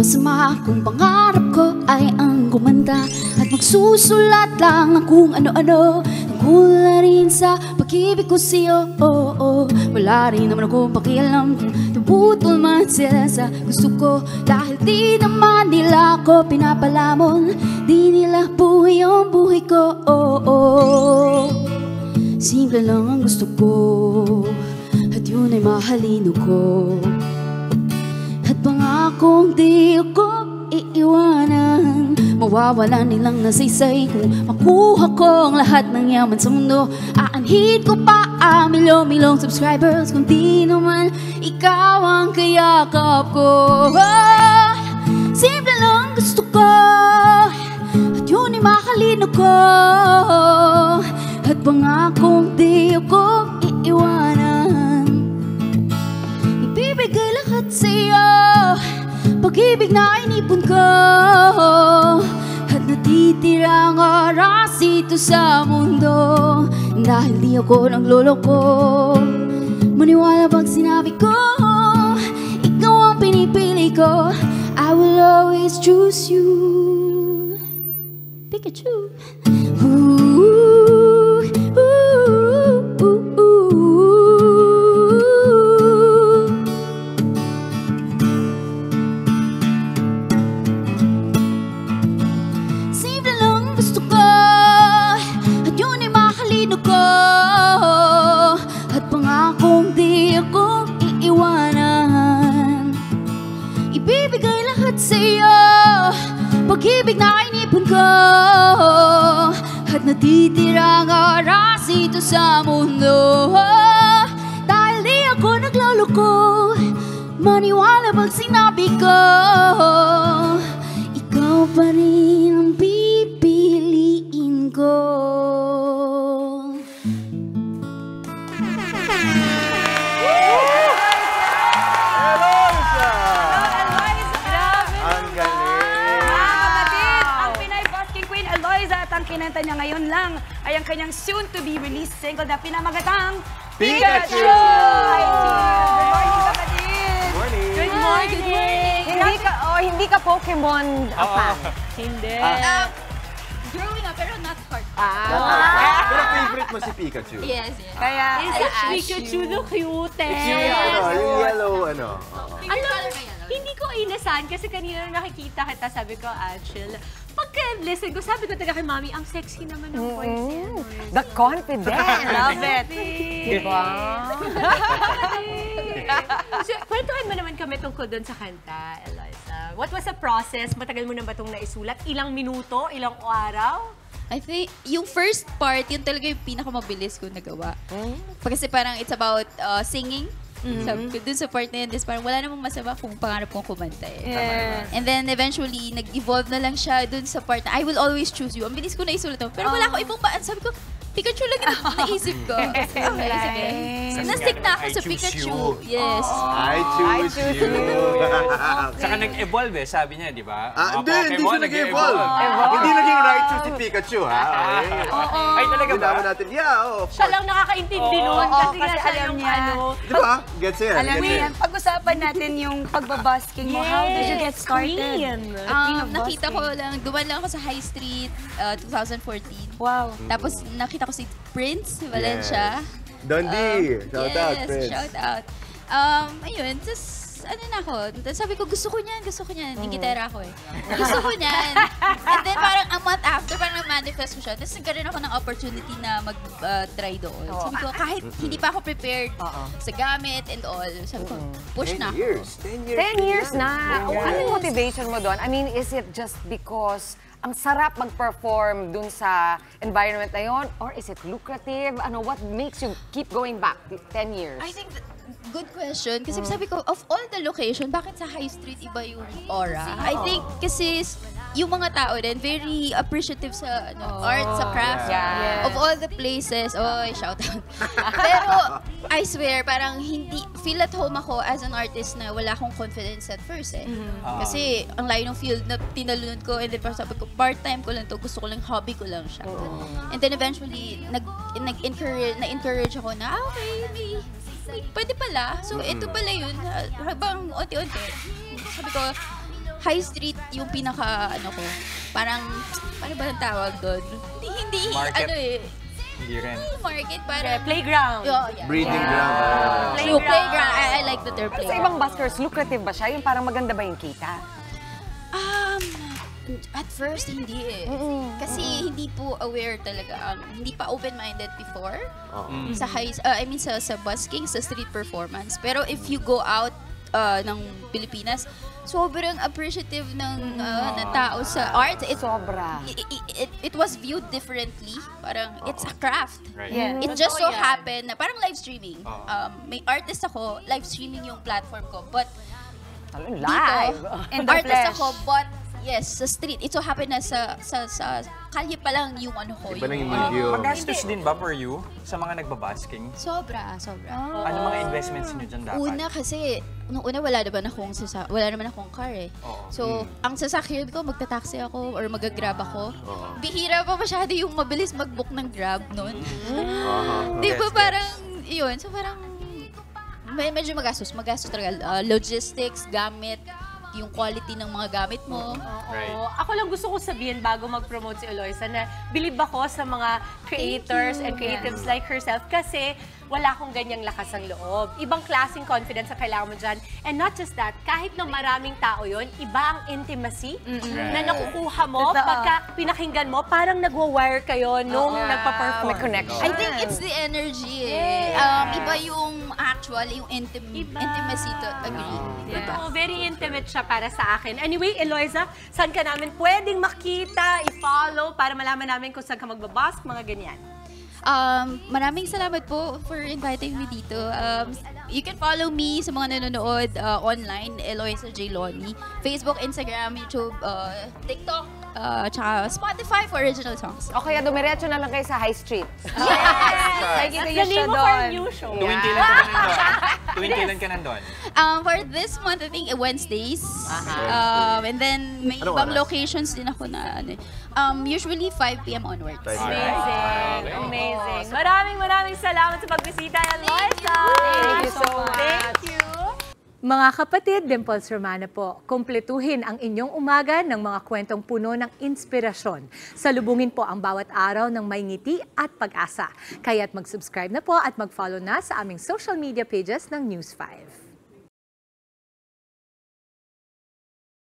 masama kung pangarap ko ay ang kumanta at magsusulat lang ng kung ano-ano tungkol rin sa pag-ibig ko sa'yo. Wala rin naman akong pakialam kung tumutol man sila sa gusto ko, dahil di naman nila ako pinapalamon, di nila buhay ang buhay ko. Simple lang ang gusto ko at yun ay mahalino ko, at pangakong di ako iiwanan. Mawawala nilang nasaysay kung makuha ko ang lahat ng yaman sa mundo. Aanhid ko pa ang milyon-milyong subscribers kung di naman ikaw ang kayakap ko. Simple lang gusto ko at yun ay mahalino ko, at pangakong di ako iiwanan. Ibibigay lahat sa'yo, pag-ibig na inipon ko, at natitirang oras dito sa mundo. Dahil di ako nagloloko, maniwala pag sinabi ko ikaw ang pinipili ko. I will always choose you, Pikachu. Ibibigay lahat sa'yo, pag-ibig na inipon ko, at natitirang oras dito sa mundo. Dahil di ako nagloloko, maniwala pag sinabi ko ikaw pa rin ang pipiliin ko. Kinanta niya ngayon lang ay ang kanyang soon-to-be released single na pinamagatang Pikachu! Hi, team! Good morning, kapatid! Morning! Good morning! Hindi ka Pokemon fan? Hindi. Growing up, pero not hard. Pero favorite mo si Pikachu? Yes, yes. Kaya, Pikachu, the cutest. Yung yellow, ano. Alam, hindi ko inasahan kasi kanina nung nakikita kita, sabi ko, Achel, pagka-listen ko, sabi ko taga kay Mami, ang sexy naman ng voice niya. The confidence! love it! Diba? So, kwentuhan mo naman kami tungkol doon sa kanta, Eliza. What was the process? Matagal mo na ba itong naisulat? Ilang minuto? Ilang araw? I think, yung first part, yun talaga yung pinakamabilis ko nagawa. Kasi parang it's about singing. Dun sa part na yun, parang wala namang masama kung pangarap kong kumanta eh. Yes. And then eventually, nag-evolve na lang siya dun sa part na I will always choose you. Ang bilis ko na isulat mo. Pero wala ko ibang baan. Sabi ko, Pikachu lang yung naisip ko. Okay, sige. Na-stick na ako sa Pikachu. Yes. I choose you. Saka nag-evolve eh, sabi niya, di ba? Hindi siya nag-evolve. Hindi naging Raichu si Pikachu, ha? Ay, talaga ba? Hindi natin, Siya lang nakakaintindi nun kasi nga siya alam yung niya. Di ba? Gets yan. Alam mo yan, pag-usapan natin yung pagbabasking mo. How did you get started? Nakita ko lang, duman lang ako sa High Street 2014. Wow. Tapos nakita ko si Prince Valencia. Dundee. Shout out, yes, Prince. shout out. Ayun, tapos ano na ako, sabi ko gusto ko niyan. Yung gitara ako eh. Gusto ko niyan. And then parang a month after, parang manifest ko siya. Tapos nagkaroon ako ng opportunity na mag-try doon. Sabi ko, kahit hindi pa ako prepared sa gamit and all, sabi ko, push na ako. 10 years na. Ano yung motivation mo doon? I mean, is it just because ang sarap mag-perform dun sa environment na yon, or is it lucrative? Ano, what makes you keep going back 10 years? I think good question. Kasi sabi ko, of all the location, bakit sa High Street iba yung aura? I think kasi yung mga tao din, very appreciative sa art, sa craft. Yeah. Of all the places, shout out. Pero, I swear, parang hindi, feel at home ako as an artist na wala akong confidence at first eh. Kasi, ang layo ng field na tinalunan ko, and then parang sabi ko, part-time ko lang to, gusto ko lang, hobby ko lang siya. And then eventually, na-encourage ako na, okay, may pwede pala. So, ito pala yun. Habang unti-unti, sabi ko, High Street yung pinaka, ko, parang, paano ba ang tawag doon? Hindi, Market. Hindi Hindi rin. market, parang, Playground. Yeah. Breeding ground. Playground. I like the term Sa playground. ibang buskers, lucrative ba siya? Yung parang maganda ba yung kita? At first, hindi eh. Kasi hindi po aware talaga. Hindi pa open-minded before. Sa sa busking, sa street performance. Pero if you go out ng Pilipinas, sobrang appreciative ng tao sa art. Sobra. It was viewed differently. Parang, it's a craft. Right. Yeah. It just so Totoo yan. happened na parang live streaming. May artist ako, live streaming yung platform ko. But Live. dito, artist ako, but yes, sa street. It so happened na sa kalye pa lang yung ko. Iba na yung medium. Magastos din ba for you sa mga nagbabasking? Sobra. Ano mga investments niyo dyan dapat? Una kasi, nung una wala naman akong car eh. Oo. So, ang sasakyan ko, magta-taxi ako or mag-grab ako. Bihira pa masyado yung mabilis mag-book ng grab nun. Di ba parang, yun, so parang, medyo magastos talaga. Logistics, gamit, yung quality ng mga gamit mo. Right. Oo. Ako lang gusto ko sabihin bago mag-promote si Eloisa na believe ako sa mga creators and creatives like herself kasi wala akong ganyang lakas ng loob. Ibang klaseng confidence ang kailangan mo dyan. And not just that, kahit na maraming tao yon, iba ang intimacy na nakukuha mo pagka pinakinggan mo, parang nagwa-wire kayo nung nagpa-perform. May connection. I think it's the energy eh. Iba yung actual, yung intimacy to agree. Totoo, very intimate siya para sa akin. Anyway, Eloisa, saan ka namin pwedeng makita, i-follow, para malaman namin kung saan ka magbabask, mga ganyan? Maraming salamat po for inviting me dito. You can follow me sa mga nanonood online, Eloisa J. Loni. Facebook, Instagram, YouTube, TikTok, tsaka Spotify for original songs. O kaya dumiretso na lang kayo sa High Street. That's the name of our new show. Tuwing kailan ka nandun? Tuwing kailan ka nandun? For this month, I think Wednesdays. And then may Anong ibang oras? locations din ako na usually 5 p.m. onwards. Amazing. Amazing. Maraming salamat sa pagbisita, Eloisa. Thank you so much. Thank you. Mga kapatid, Dimples Romana po, kumpletuhin ang inyong umaga ng mga kwentong puno ng inspirasyon. Salubungin po ang bawat araw ng may ngiti at pag-asa. Kaya't mag-subscribe na po at mag-follow na sa aming social media pages ng News 5.